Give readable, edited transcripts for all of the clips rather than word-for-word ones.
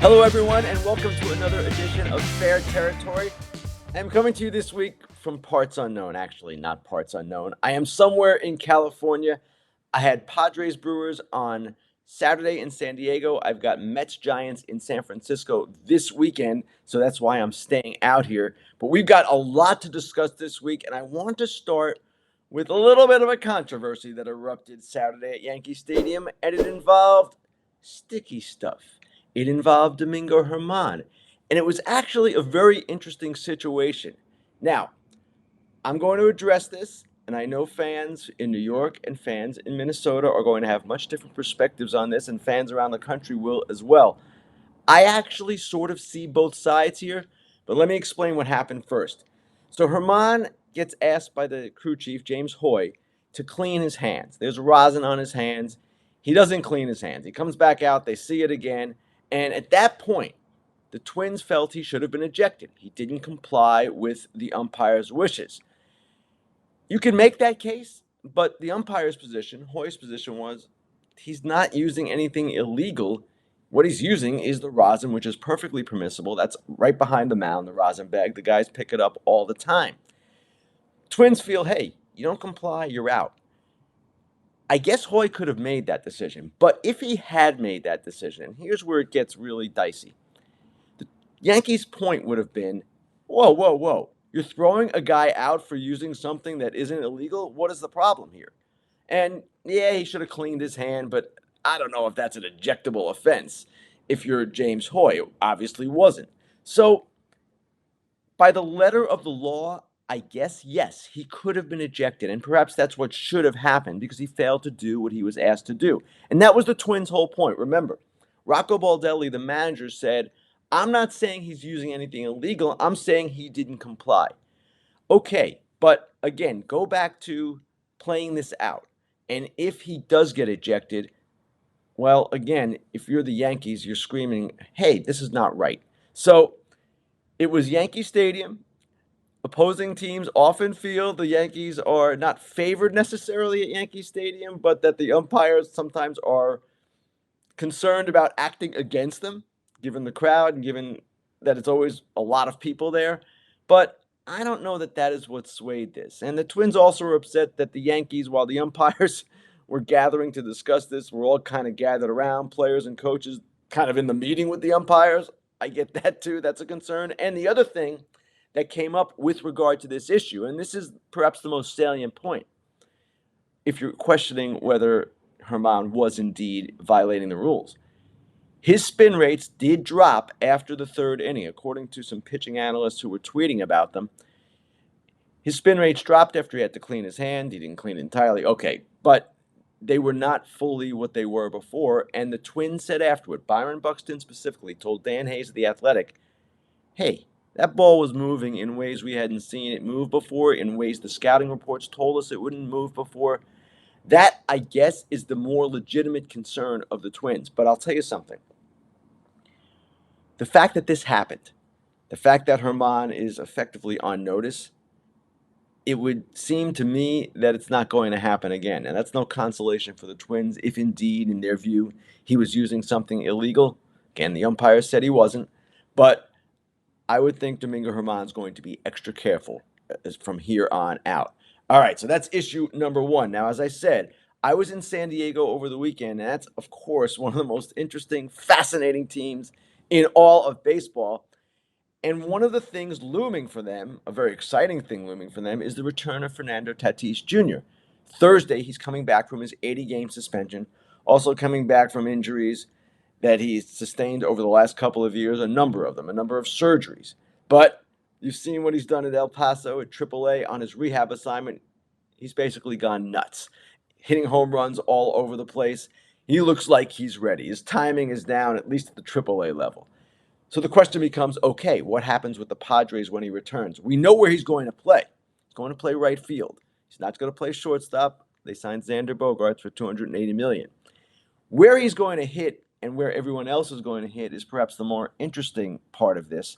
Hello, everyone, and welcome to another edition of Fair Territory. I'm coming to you this week from parts unknown. Actually, not parts unknown. I am somewhere in California. I had Padres Brewers on Saturday in San Diego. I've got Mets Giants in San Francisco this weekend, so that's why I'm staying out here. But we've got a lot to discuss this week, and I want to start with a little bit of a controversy that erupted Saturday at Yankee Stadium, and it involved sticky stuff. It involved Domingo Germán, and it was actually a very interesting situation. Now, I'm going to address this, and I know fans in New York and fans in Minnesota are going to have much different perspectives on this, and fans around the country will as well. I actually sort of see both sides here, but let me explain what happened first. So Germán gets asked by the crew chief, James Hoy, to clean his hands. There's rosin on his hands. He doesn't clean his hands. He comes back out, they see it again, and at that point, the Twins felt he should have been ejected. He didn't comply with the umpire's wishes. You can make that case, but the umpire's position, Hoy's position, was he's not using anything illegal. What he's using is the rosin, which is perfectly permissible. That's right behind the mound, the rosin bag. The guys pick it up all the time. Twins feel, hey, you don't comply, you're out. I guess Hoy could have made that decision, but if he had made that decision, and here's where it gets really dicey. The Yankees' point would have been, whoa, whoa, whoa. You're throwing a guy out for using something that isn't illegal? What is the problem here? And yeah, he should have cleaned his hand, but I don't know if that's an ejectable offense. If you're James Hoy, it obviously wasn't. So, by the letter of the law, I guess, yes, he could have been ejected, and perhaps that's what should have happened because he failed to do what he was asked to do. And that was the Twins' whole point. Remember, Rocco Baldelli, the manager, said, I'm not saying he's using anything illegal, I'm saying he didn't comply. Okay, but again, go back to playing this out. And if he does get ejected, well, again, if you're the Yankees, you're screaming, hey, this is not right. So it was Yankee Stadium. Opposing teams often feel the Yankees are not favored necessarily at Yankee Stadium, but that the umpires sometimes are concerned about acting against them, given the crowd and given that it's always a lot of people there. But I don't know that that is what swayed this. And the Twins also were upset that the Yankees, while the umpires were gathering to discuss this, were all kind of gathered around, players and coaches kind of in the meeting with the umpires. I get that too. That's a concern. And the other thing that came up with regard to this issue, and this is perhaps the most salient point, if you're questioning whether Germán was indeed violating the rules. His spin rates did drop after the third inning, according to some pitching analysts who were tweeting about them. His spin rates dropped after he had to clean his hand. He didn't clean it entirely. Okay, but they were not fully what they were before. And the Twins said afterward, Byron Buxton specifically told Dan Hayes of The Athletic, hey, that ball was moving in ways we hadn't seen it move before, in ways the scouting reports told us it wouldn't move before. That, I guess, is the more legitimate concern of the Twins. But I'll tell you something. The fact that this happened, the fact that Germán is effectively on notice, it would seem to me that it's not going to happen again. And that's no consolation for the Twins if indeed, in their view, he was using something illegal. Again, the umpire said he wasn't. But I would think Domingo Germán is going to be extra careful from here on out. All right, so that's issue number one. Now, as I said, I was in San Diego over the weekend, and that's, of course, one of the most interesting, fascinating teams in all of baseball. And one of the things looming for them, a very exciting thing looming for them, is the return of Fernando Tatis Jr. Thursday, he's coming back from his 80-game suspension, also coming back from injuries that he's sustained over the last couple of years, a number of them, a number of surgeries. But you've seen what he's done at El Paso at AAA on his rehab assignment. He's basically gone nuts, hitting home runs all over the place. He looks like he's ready. His timing is down, at least at the AAA level. So the question becomes, okay, what happens with the Padres when he returns? We know where he's going to play. He's going to play right field. He's not going to play shortstop. They signed Xander Bogaerts for $280 million. Where he's going to hit and where everyone else is going to hit is perhaps the more interesting part of this.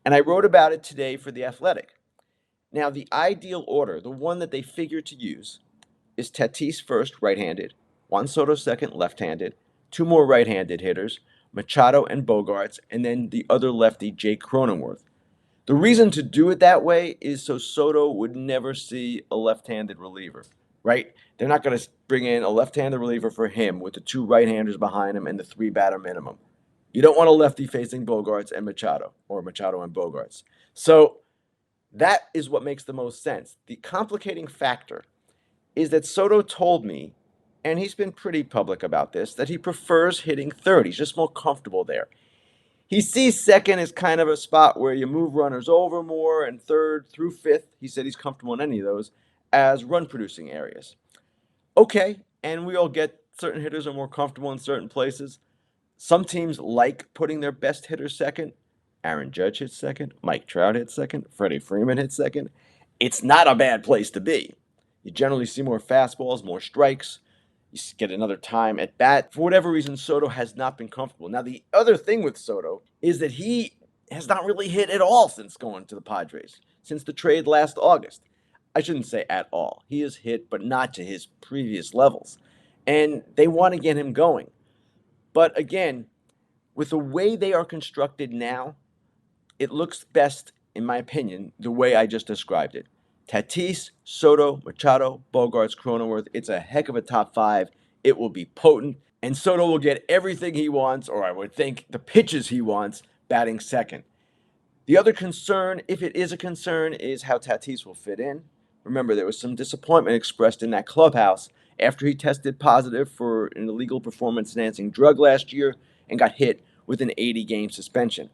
And I wrote about it today for The Athletic. Now, the ideal order, the one that they figure to use, is Tatis first, right-handed, Juan Soto second, left-handed, two more right-handed hitters, Machado, and Bogarts, and then the other lefty, Jake Cronenworth. The reason to do it that way is so Soto would never see a left-handed reliever, right? They're not going to bring in a left-handed reliever for him with the two right-handers behind him and the three-batter minimum. You don't want a lefty facing Bogarts and Machado, or Machado and Bogarts. So that is what makes the most sense. The complicating factor is that Soto told me, and he's been pretty public about this, that he prefers hitting third. He's just more comfortable there. He sees second as kind of a spot where you move runners over more, and third through fifth, he said he's comfortable in any of those, as run producing areas. Okay, and we all get certain hitters are more comfortable in certain places. Some teams like putting their best hitter second. Aaron Judge hits second. Mike Trout hits second. Freddie Freeman hits second. It's not a bad place to be. You generally see more fastballs, more strikes. You get another time at bat. For whatever reason, Soto has not been comfortable. Now, the other thing with Soto is that he has not really hit at all since going to the Padres, since the trade last August. I shouldn't say at all. He has hit, but not to his previous levels. And they want to get him going. But again, with the way they are constructed now, it looks best, in my opinion, the way I just described it. Tatis, Soto, Machado, Bogarts, Cronenworth. It's a heck of a top five. It will be potent, and Soto will get everything he wants, or I would think the pitches he wants, batting second. The other concern, if it is a concern, is how Tatis will fit in. Remember, there was some disappointment expressed in that clubhouse after he tested positive for an illegal performance-enhancing drug last year and got hit with an 80-game suspension.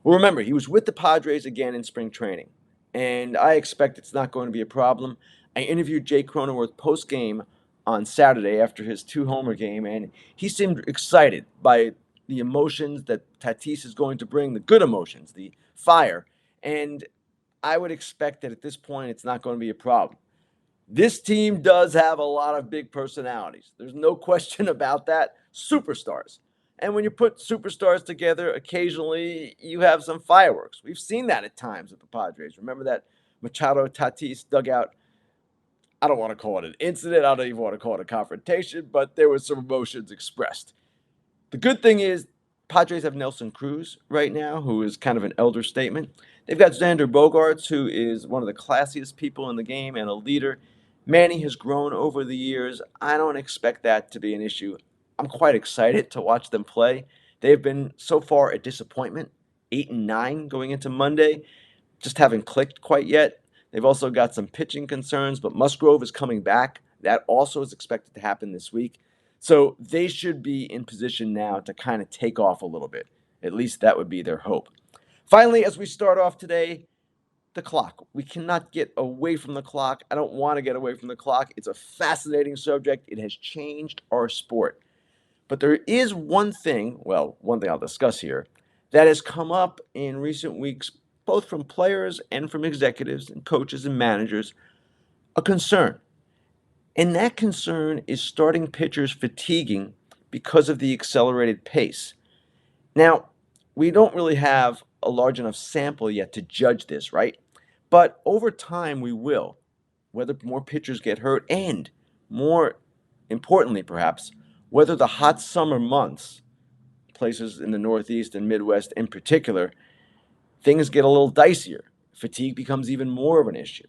Well, remember, he was with the Padres again in spring training, and I expect it's not going to be a problem. I interviewed Jake Cronenworth post-game on Saturday after his two-homer game, and he seemed excited by the emotions that Tatis is going to bring, the good emotions, the fire, and I would expect that at this point it's not going to be a problem. This team does have a lot of big personalities. There's no question about that. Superstars. And when you put superstars together, occasionally you have some fireworks. We've seen that at times with the Padres. Remember that Machado Tatis dugout? I don't want to call it an incident. I don't even want to call it a confrontation, but there was some emotions expressed. The good thing is Padres have Nelson Cruz right now, who is kind of an elder statement. They've got Xander Bogaerts, who is one of the classiest people in the game and a leader. Manny has grown over the years. I don't expect that to be an issue. I'm quite excited to watch them play. They have been so far a disappointment, 8-9 going into Monday, just haven't clicked quite yet. They've also got some pitching concerns, but Musgrove is coming back. That also is expected to happen this week. So they should be in position now to kind of take off a little bit. At least that would be their hope. Finally, as we start off today, the clock. We cannot get away from the clock. I don't want to get away from the clock. It's a fascinating subject. It has changed our sport. But there is one thing I'll discuss here, that has come up in recent weeks, both from players and from executives and coaches and managers, a concern. And that concern is starting pitchers fatiguing because of the accelerated pace. Now, we don't really have a large enough sample yet to judge this, right? But over time, we will, whether more pitchers get hurt and, more importantly perhaps, whether the hot summer months, places in the Northeast and Midwest in particular, things get a little dicier. Fatigue becomes even more of an issue.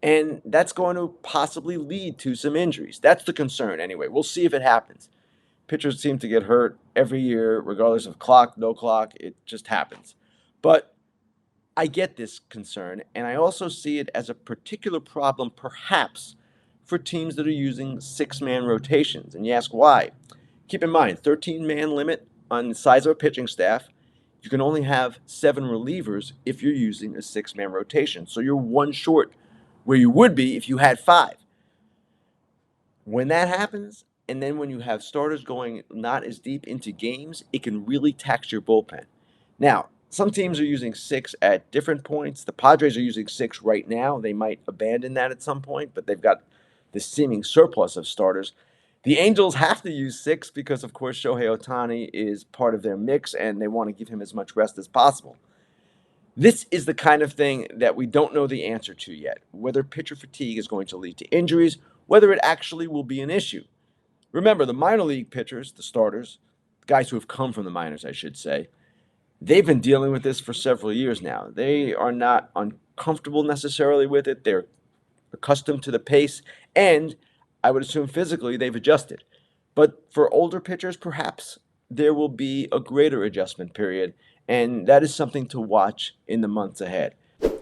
And that's going to possibly lead to some injuries. That's the concern anyway. We'll see if it happens. Pitchers seem to get hurt every year, regardless of clock, no clock. It just happens. But I get this concern, and I also see it as a particular problem, perhaps, for teams that are using six-man rotations. And you ask why. Keep in mind, 13-man limit on the size of a pitching staff. You can only have 7 relievers if you're using a six-man rotation. So you're one short where you would be if you had 5. When that happens, and then when you have starters going not as deep into games, it can really tax your bullpen. Now, some teams are using 6 at different points. The Padres are using 6 right now. They might abandon that at some point, but they've got this seeming surplus of starters. The Angels have to use 6 because, of course, Shohei Ohtani is part of their mix, and they want to give him as much rest as possible. This is the kind of thing that we don't know the answer to yet, whether pitcher fatigue is going to lead to injuries, whether it actually will be an issue. Remember, the minor league pitchers, the starters, guys who have come from the minors, I should say, they've been dealing with this for several years now. They are not uncomfortable necessarily with it. They're accustomed to the pace, and I would assume physically they've adjusted. But for older pitchers, perhaps there will be a greater adjustment period, and that is something to watch in the months ahead.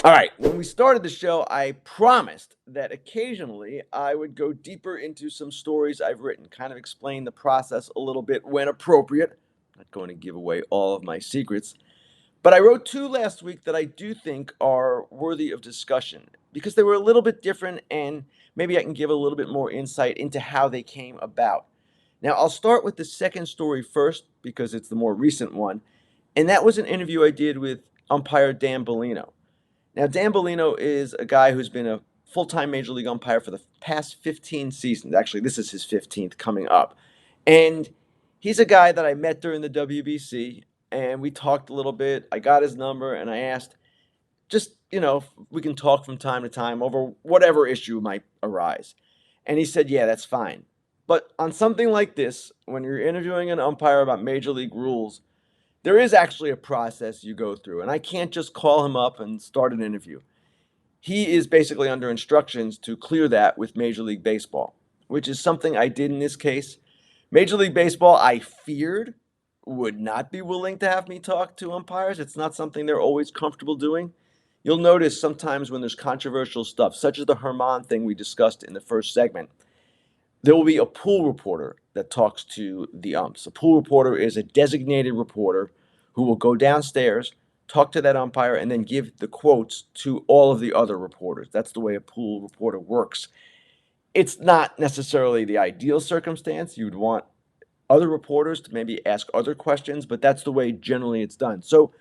All right, when we started the show, I promised that occasionally I would go deeper into some stories I've written, kind of explain the process a little bit when appropriate. I'm not going to give away all of my secrets. But I wrote two last week that I do think are worthy of discussion because they were a little bit different, and maybe I can give a little bit more insight into how they came about. Now, I'll start with the second story first because it's the more recent one, and that was an interview I did with umpire Dan Bellino. Now, Dan Bellino is a guy who's been a full-time Major League umpire for the past 15 seasons. Actually, this is his 15th coming up. And he's a guy that I met during the WBC, and we talked a little bit. I got his number, and I asked, just, if we can talk from time to time over whatever issue might arise. And he said, yeah, that's fine. But on something like this, when you're interviewing an umpire about Major League rules, there is actually a process you go through, and I can't just call him up and start an interview. He is basically under instructions to clear that with Major League Baseball, which is something I did in this case. Major League Baseball, I feared, would not be willing to have me talk to umpires. It's not something they're always comfortable doing. You'll notice sometimes when there's controversial stuff, such as the Germn thing we discussed in the first segment, there will be a pool reporter that talks to the umps. A pool reporter is a designated reporter who will go downstairs, talk to that umpire, and then give the quotes to all of the other reporters. That's the way a pool reporter works. It's not necessarily the ideal circumstance. You'd want other reporters to maybe ask other questions, but that's the way generally it's done. So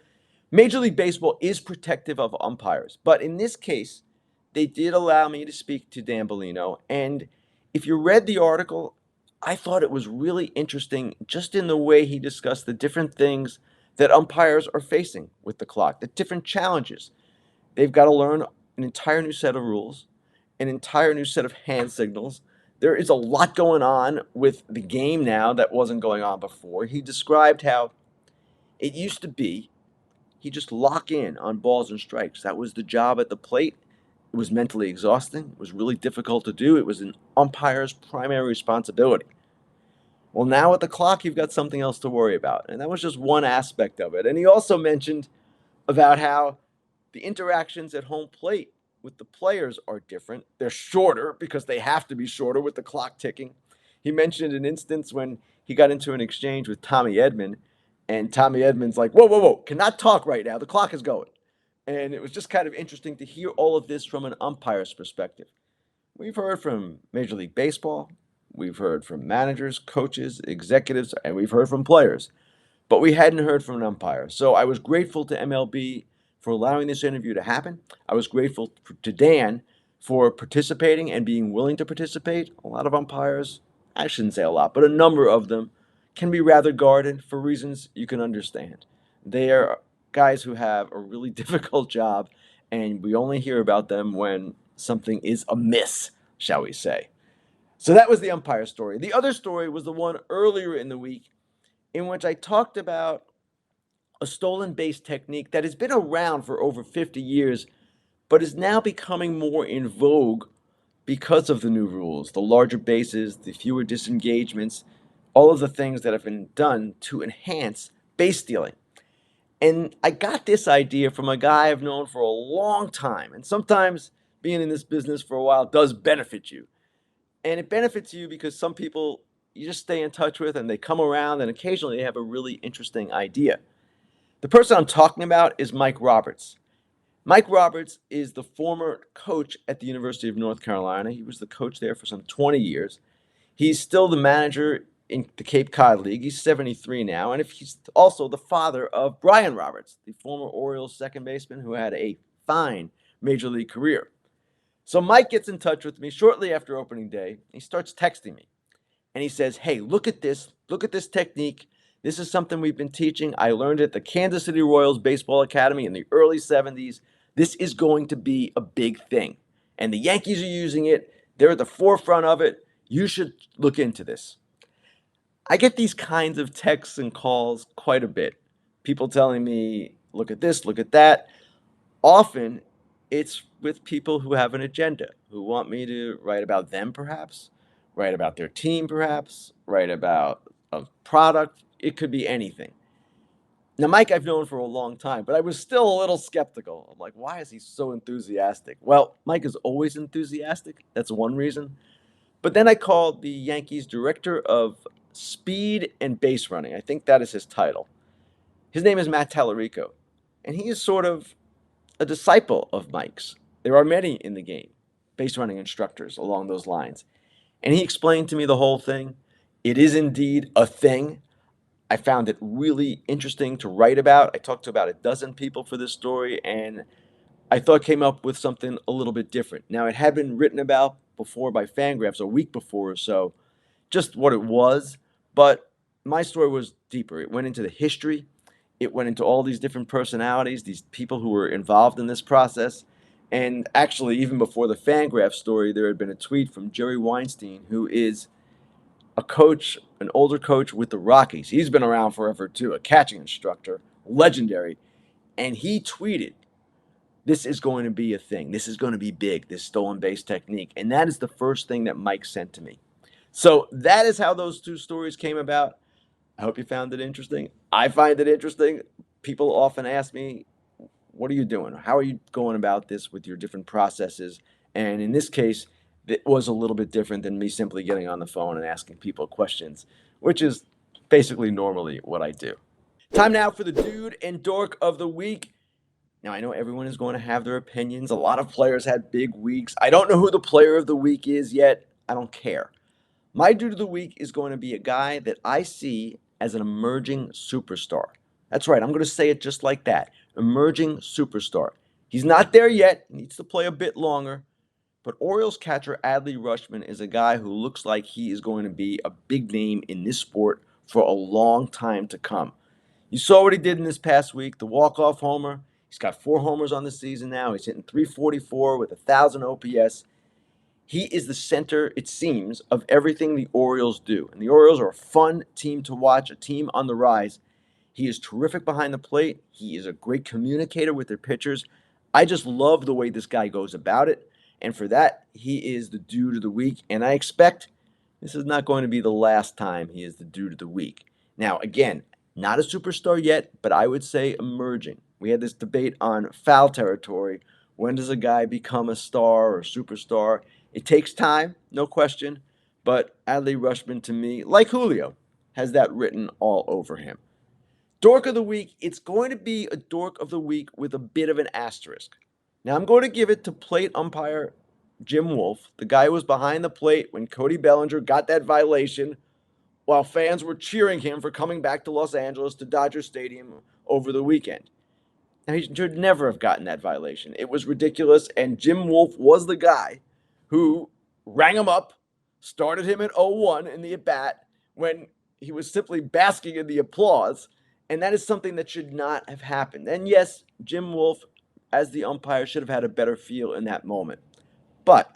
Major League Baseball is protective of umpires, but in this case, they did allow me to speak to Dan Bellino, and if you read the article, I thought it was really interesting just in the way he discussed the different things that umpires are facing with the clock, the different challenges. They've got to learn an entire new set of rules, an entire new set of hand signals. There is a lot going on with the game now that wasn't going on before. He described how it used to be he just lock in on balls and strikes. That was the job at the plate. It was mentally exhausting. It was really difficult to do. It was an umpire's primary responsibility. Well, now with the clock, you've got something else to worry about. And that was just one aspect of it. And he also mentioned about how the interactions at home plate with the players are different. They're shorter because they have to be shorter with the clock ticking. He mentioned an instance when he got into an exchange with Tommy Edman, and Tommy Edman's like, whoa, whoa, whoa, cannot talk right now. The clock is going. And it was just kind of interesting to hear all of this from an umpire's perspective. We've heard from Major League Baseball, we've heard from managers, coaches, executives, and we've heard from players, but we hadn't heard from an umpire. So I was grateful to MLB for allowing this interview to happen. I was grateful to Dan for participating and being willing to participate. A lot of umpires, I shouldn't say a lot, but a number of them can be rather guarded for reasons you can understand. They are guys who have a really difficult job, and we only hear about them when something is amiss, shall we say. So that was the umpire story. The other story was the one earlier in the week in which I talked about a stolen base technique that has been around for over 50 years, but is now becoming more in vogue because of the new rules, the larger bases, the fewer disengagements, all of the things that have been done to enhance base stealing. And I got this idea from a guy I've known for a long time. And sometimes being in this business for a while does benefit you. And it benefits you because some people you just stay in touch with and they come around and occasionally they have a really interesting idea. The person I'm talking about is Mike Roberts. Mike Roberts is the former coach at the University of North Carolina. He was the coach there for some 20 years. He's still the manager in the Cape Cod League. He's 73 now, and he's also the father of Brian Roberts, the former Orioles second baseman who had a fine major league career. So Mike gets in touch with me shortly after opening day. He starts texting me, and he says, hey, look at this technique. This is something we've been teaching. I learned it at the Kansas City Royals Baseball Academy in the early 70s. This is going to be a big thing, and the Yankees are using it. They're at the forefront of it. You should look into this. I get these kinds of texts and calls quite a bit. People telling me, look at this, look at that. Often it's with people who have an agenda, who want me to write about them, perhaps, write about their team, perhaps, write about a product. It could be anything. Now, Mike, I've known for a long time, but I was still a little skeptical. I'm like, why is he so enthusiastic? Well, Mike is always enthusiastic. That's one reason. But then I called the Yankees director of speed and base running. I think that is his title. His name is Matt Tallarico, and he is sort of a disciple of Mike's. There are many in the game, base running instructors along those lines. And he explained to me the whole thing. It is indeed a thing. I found it really interesting to write about. I talked to about a dozen people for this story, and I thought came up with something a little bit different. Now, it had been written about before by Fangraphs a week before or so, just what it was, but my story was deeper. It went into the history, it went into all these different personalities, these people who were involved in this process. And actually, even before the Fangraph story, there had been a tweet from Jerry Weinstein, who is a coach, an older coach with the Rockies. He's been around forever too, a catching instructor, legendary. And he tweeted, this is going to be a thing. This is going to be big, this stolen base technique. And that is the first thing that Mike sent to me. So that is how those two stories came about. I hope you found it interesting. I find it interesting. People often ask me, what are you doing? How are you going about this with your different processes? And in this case, it was a little bit different than me simply getting on the phone and asking people questions, which is basically normally what I do. Time now for the Dude and Dork of the Week. Now, I know everyone is going to have their opinions. A lot of players had big weeks. I don't know who the player of the week is yet. I don't care. My dude of the week is going to be a guy that I see as an emerging superstar. That's right, I'm going to say it just like that. Emerging superstar. He's not there yet, needs to play a bit longer, but Orioles catcher Adley Rutschman is a guy who looks like he is going to be a big name in this sport for a long time to come. You saw what he did in this past week, the walk-off homer. He's got 4 homers on the season now. He's hitting 344 with 1,000 OPS. He is the center, it seems, of everything the Orioles do. And the Orioles are a fun team to watch, a team on the rise. He is terrific behind the plate. He is a great communicator with their pitchers. I just love the way this guy goes about it. And for that, he is the dude of the week. And I expect this is not going to be the last time he is the dude of the week. Now, again, not a superstar yet, but I would say emerging. We had this debate on foul territory. When does a guy become a star or superstar? It takes time, no question, but Adley Rutschman, to me, like Julio, has that written all over him. Dork of the week, it's going to be a dork of the week with a bit of an asterisk. Now, I'm going to give it to plate umpire Jim Wolf, the guy who was behind the plate when Cody Bellinger got that violation while fans were cheering him for coming back to Los Angeles to Dodger Stadium over the weekend. Now, he should never have gotten that violation. It was ridiculous, and Jim Wolf was the guy who rang him up, started him at 0-1 in the at-bat when he was simply basking in the applause, and that is something that should not have happened. And yes, Jim Wolf, as the umpire, should have had a better feel in that moment. But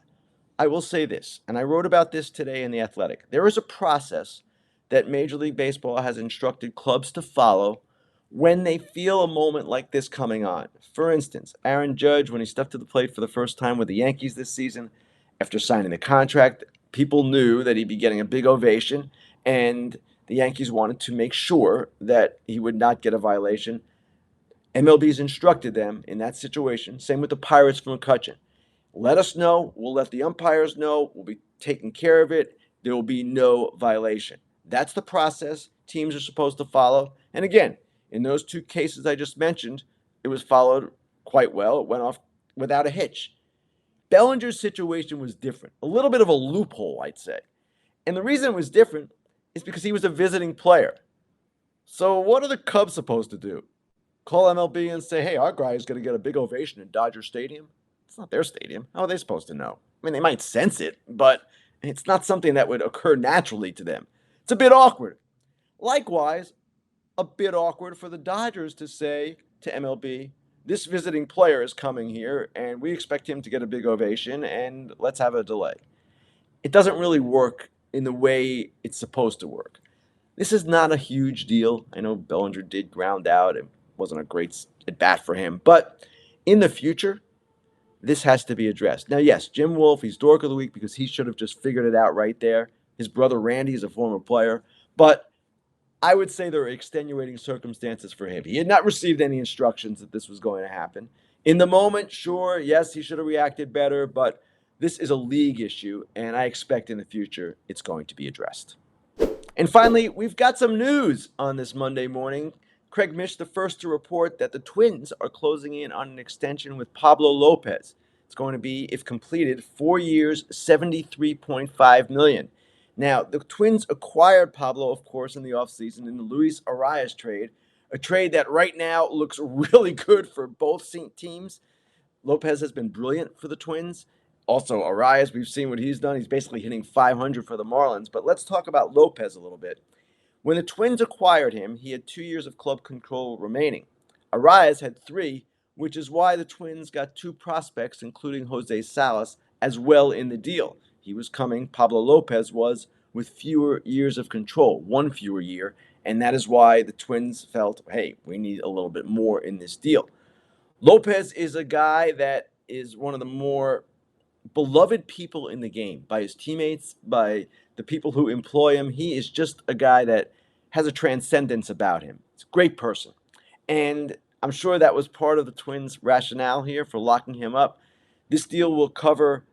I will say this, and I wrote about this today in The Athletic. There is a process that Major League Baseball has instructed clubs to follow when they feel a moment like this coming on. For instance, Aaron Judge, when he stepped to the plate for the first time with the Yankees this season, after signing the contract, people knew that he'd be getting a big ovation, and the Yankees wanted to make sure that he would not get a violation. MLB's instructed them in that situation. Same with the Pirates from McCutcheon. Let us know. We'll let the umpires know. We'll be taking care of it. There will be no violation. That's the process teams are supposed to follow. And again, in those 2 cases I just mentioned, it was followed quite well. It went off without a hitch. Bellinger's situation was different. A little bit of a loophole, I'd say. And the reason it was different is because he was a visiting player. So what are the Cubs supposed to do? Call MLB and say, hey, our guy is going to get a big ovation in Dodger Stadium? It's not their stadium. How are they supposed to know? I mean, they might sense it, but it's not something that would occur naturally to them. It's a bit awkward. Likewise, a bit awkward for the Dodgers to say to MLB, this visiting player is coming here, and we expect him to get a big ovation, and let's have a delay. It doesn't really work in the way it's supposed to work. This is not a huge deal. I know Bellinger did ground out. It wasn't a great at bat for him. But in the future, this has to be addressed. Now, yes, Jim Wolf, he's Dork of the Week because he should have just figured it out right there. His brother Randy is a former player. But I would say there are extenuating circumstances for him. He had not received any instructions that this was going to happen. In the moment, sure, yes, he should have reacted better, but this is a league issue, and I expect in the future it's going to be addressed. And finally, we've got some news on this Monday morning. Craig Mish, the first to report that the Twins are closing in on an extension with Pablo Lopez. It's going to be, if completed, 4 years, $73.5 million. Now, the Twins acquired Pablo, of course, in the offseason in the Luis Arias trade, a trade that right now looks really good for both teams. Lopez has been brilliant for the Twins. Also, Arias, we've seen what he's done. He's basically hitting 500 for the Marlins. But let's talk about Lopez a little bit. When the Twins acquired him, he had 2 years of club control remaining. Arias had 3, which is why the Twins got 2 prospects, including Jose Salas, as well in the deal. He was coming, Pablo Lopez was, with fewer years of control, 1 fewer year, and that is why the Twins felt, hey, we need a little bit more in this deal. Lopez is a guy that is one of the more beloved people in the game by his teammates, by the people who employ him. He is just a guy that has a transcendence about him. He's a great person. And I'm sure that was part of the Twins' rationale here for locking him up. This deal will cover,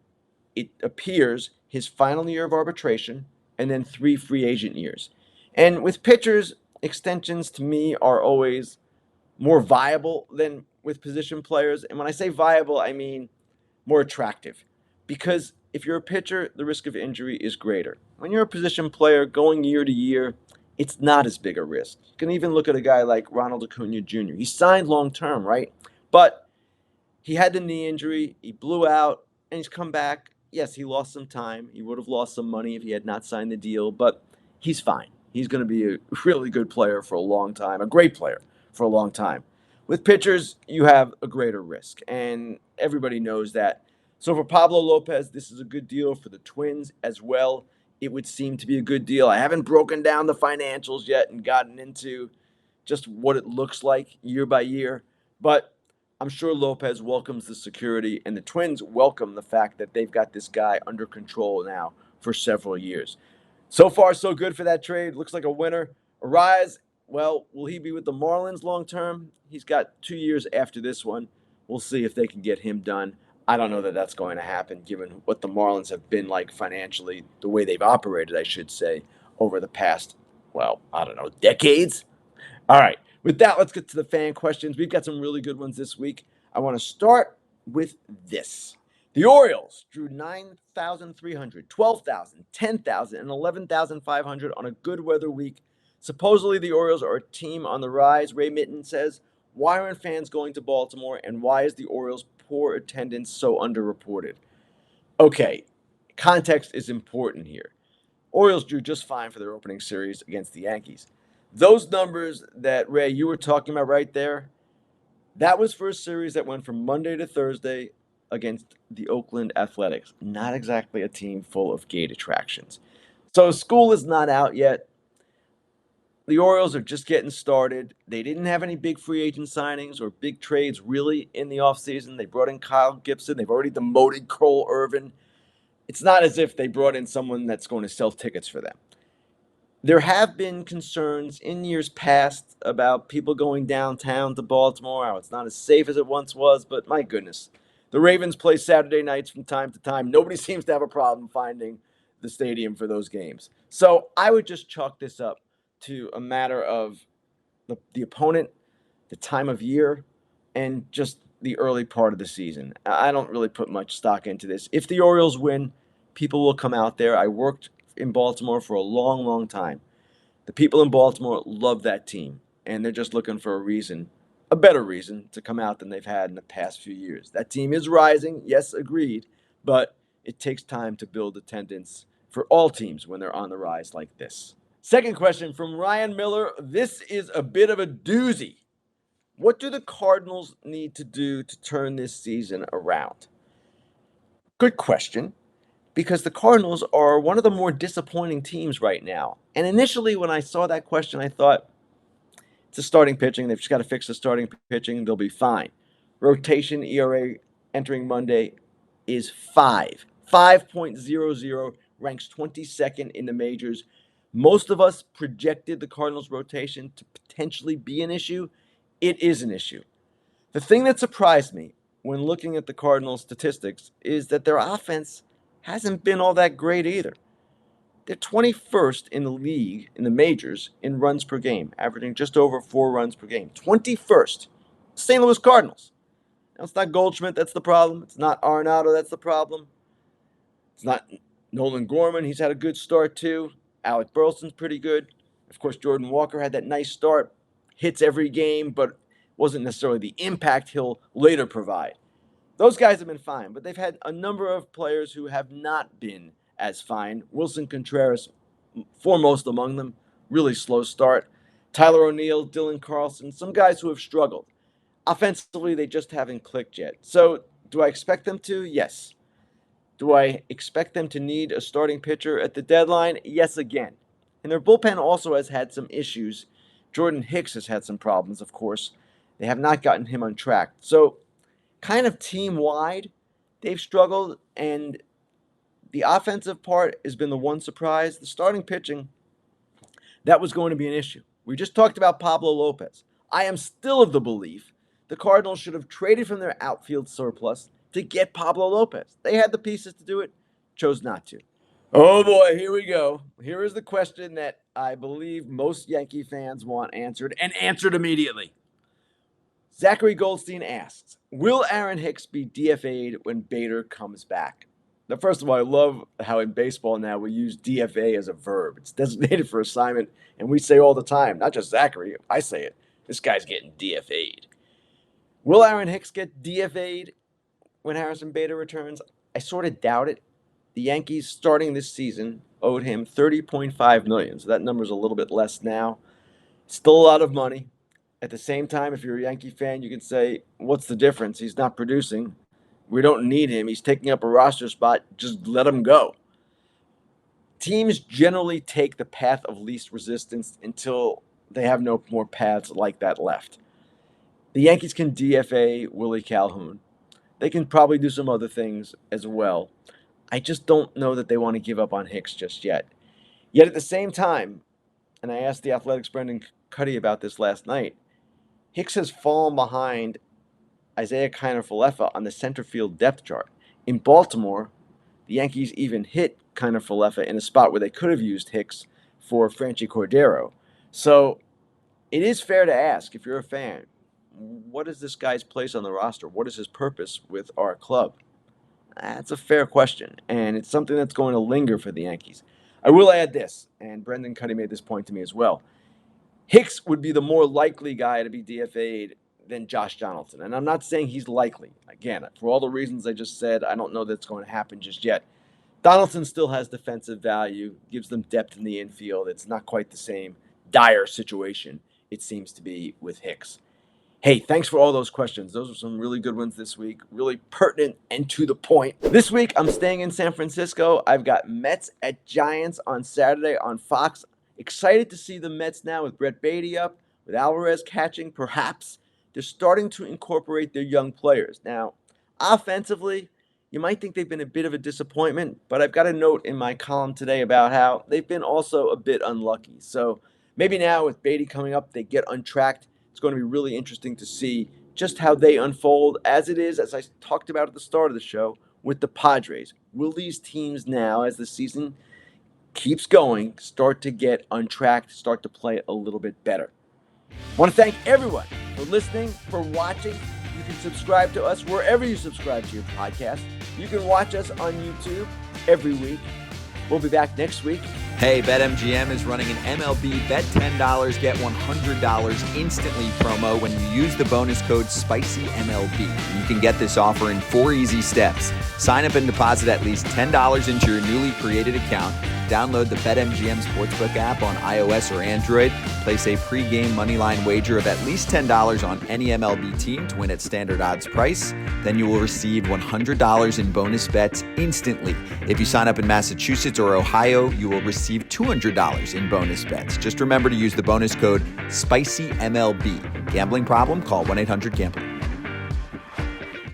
it appears, his final year of arbitration and then 3 free agent years. And with pitchers, extensions to me are always more viable than with position players. And when I say viable, I mean more attractive. Because if you're a pitcher, the risk of injury is greater. When you're a position player going year to year, it's not as big a risk. You can even look at a guy like Ronald Acuna Jr. He signed long term, right? But he had the knee injury, he blew out, and he's come back. Yes, he lost some time. He would have lost some money if he had not signed the deal, but he's fine. He's going to be a really good player for a long time, a great player for a long time. With pitchers, you have a greater risk, and everybody knows that. So for Pablo Lopez, this is a good deal for the Twins as well. It would seem to be a good deal. I haven't broken down the financials yet and gotten into just what it looks like year by year, but I'm sure Lopez welcomes the security, and the Twins welcome the fact that they've got this guy under control now for several years. So far, so good for that trade. Looks like a winner. Arise, well, will he be with the Marlins long term? He's got 2 years after this one. We'll see if they can get him done. I don't know that that's going to happen given what the Marlins have been like financially, the way they've operated, I should say, over the past, well, I don't know, decades. All right. With that, let's get to the fan questions. We've got some really good ones this week. I want to start with this. The Orioles drew 9,300, 12,000, 10,000, and 11,500 on a good weather week. Supposedly, the Orioles are a team on the rise. Ray Mitten says, why aren't fans going to Baltimore, and why is the Orioles' poor attendance so underreported? Okay, context is important here. Orioles drew just fine for their opening series against the Yankees. Those numbers that, Ray, you were talking about right there, that was for a series that went from Monday to Thursday against the Oakland Athletics. Not exactly a team full of gate attractions. So school is not out yet. The Orioles are just getting started. They didn't have any big free agent signings or big trades really in the offseason. They brought in Kyle Gibson. They've already demoted Cole Irvin. It's not as if they brought in someone that's going to sell tickets for them. There have been concerns in years past about people going downtown to Baltimore, how it's not as safe as it once was, but my goodness. The Ravens play Saturday nights from time to time. Nobody seems to have a problem finding the stadium for those games. So I would just chalk this up to a matter of the opponent, the time of year, and just the early part of the season. I don't really put much stock into this. If the Orioles win, people will come out there. I worked in Baltimore for a long, long time. The people in Baltimore love that team, and they're just looking for a reason, a better reason, to come out than they've had in the past few years. That team is rising, yes, agreed, but it takes time to build attendance for all teams when they're on the rise like this. Second question from Ryan Miller. This is a bit of a doozy. What do the Cardinals need to do to turn this season around? Good question. because the Cardinals are one of the more disappointing teams right now. And initially, when I saw that question, I thought, it's the starting pitching. They've just got to fix the starting pitching. They'll be fine. Rotation ERA entering Monday is 5.00, ranks 22nd in the majors. Most of us projected the Cardinals' rotation to potentially be an issue. It is an issue. The thing that surprised me when looking at the Cardinals' statistics is that their offense hasn't been all that great either. They're 21st in the league, in the majors, in runs per game, averaging just over 4 runs per game. 21st. St. Louis Cardinals. Now, it's not Goldschmidt that's the problem. It's not Arenado that's the problem. It's not Nolan Gorman. He's had a good start, too. Alec Burleson's pretty good. Of course, Jordan Walker had that nice start. Hits every game, but wasn't necessarily the impact he'll later provide. Those guys have been fine, but they've had a number of players who have not been as fine. Wilson Contreras, foremost among them, really slow start. Tyler O'Neill, Dylan Carlson, some guys who have struggled. Offensively, they just haven't clicked yet. So, do I expect them to? Yes. Do I expect them to need a starting pitcher at the deadline? Yes, again. And their bullpen also has had some issues. Jordan Hicks has had some problems, of course. They have not gotten him on track. So, kind of team-wide, they've struggled, and the offensive part has been the one surprise. The starting pitching, that was going to be an issue. We just talked about Pablo Lopez. I am still of the belief the Cardinals should have traded from their outfield surplus to get Pablo Lopez. They had the pieces to do it, chose not to. Oh boy, here we go. Here is the question that I believe most Yankee fans want answered, and answered immediately. Zachary Goldstein asks, will Aaron Hicks be DFA'd when Bader comes back? Now, first of all, I love how in baseball now we use DFA as a verb. It's designated for assignment, and we say all the time, not just Zachary, I say it, this guy's getting DFA'd. Will Aaron Hicks get DFA'd when Harrison Bader returns? I sort of doubt it. The Yankees, starting this season, owed him $30.5 million, so that number's a little bit less now. Still a lot of money. At the same time, if you're a Yankee fan, you can say, what's the difference? He's not producing. We don't need him. He's taking up a roster spot. Just let him go. Teams generally take the path of least resistance until they have no more paths like that left. The Yankees can DFA Willie Calhoun. They can probably do some other things as well. I just don't know that they want to give up on Hicks just yet. Yet at the same time, and I asked the Athletic's Brendan Cuddy about this last night, Hicks has fallen behind Isaiah Kiner-Falefa on the center field depth chart. In Baltimore, the Yankees even hit Kiner-Falefa in a spot where they could have used Hicks for Franchi Cordero. So it is fair to ask, if you're a fan, what is this guy's place on the roster? What is his purpose with our club? That's a fair question, and it's something that's going to linger for the Yankees. I will add this, and Brendan Cuddy made this point to me as well. Hicks would be the more likely guy to be DFA'd than Josh Donaldson, and I'm not saying he's likely. Again, for all the reasons I just said, I don't know that's going to happen just yet. Donaldson still has defensive value, gives them depth in the infield. It's not quite the same dire situation it seems to be with Hicks. Hey, thanks for all those questions. Those were some really good ones this week, really pertinent and to the point. This week, I'm staying in San Francisco. I've got Mets at Giants on Saturday on Fox. Excited to see the Mets now with Brett Baty up, with Alvarez catching, perhaps. They're starting to incorporate their young players. Now, offensively, you might think they've been a bit of a disappointment, but I've got a note in my column today about how they've been also a bit unlucky. So maybe now with Baty coming up, they get untracked. It's going to be really interesting to see just how they unfold, as it is, as I talked about at the start of the show, with the Padres. Will these teams now, as the season keeps going, start to get untracked, start to play a little bit better? I want to thank everyone for listening, for watching. You can subscribe to us wherever you subscribe to your podcast. You can watch us on YouTube every week. We'll be back next week. Hey, BetMGM is running an MLB Bet $10, get $100 instantly promo when you use the bonus code SPICYMLB. You can get this offer in 4 easy steps. Sign up and deposit at least $10 into your newly created account. Download the BetMGM Sportsbook app on iOS or Android. Place a pregame moneyline wager of at least $10 on any MLB team to win at standard odds price. Then you will receive $100 in bonus bets instantly. If you sign up in Massachusetts or Ohio, you will receive $200 in bonus bets. Just remember to use the bonus code SPICYMLB. Gambling problem? Call 1-800-GAMBLER.